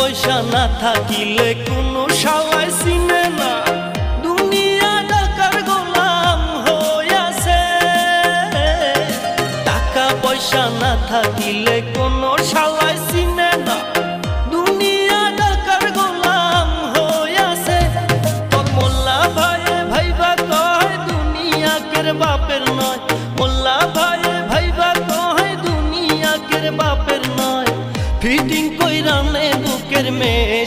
পয়সা না থাকিলে কোনো শালাই চিনে না, দুনিয়া টাকার গোলাম হইয়াছে। টাকা পয়সা না থাকিলে কোনো শালাই চিনে না, দুনিয়া টাকার গোলাম হইয়াছে। তোর মোল্লা ভাইয়ে ভাইবা কয় দুনিয়া কের বাপের নয়, মোল্লা ভাইয়ে ভাইবা কয় দুনিয়া কের বাপের নয়। ফিটিং কইরা নে বুকের মেয়ে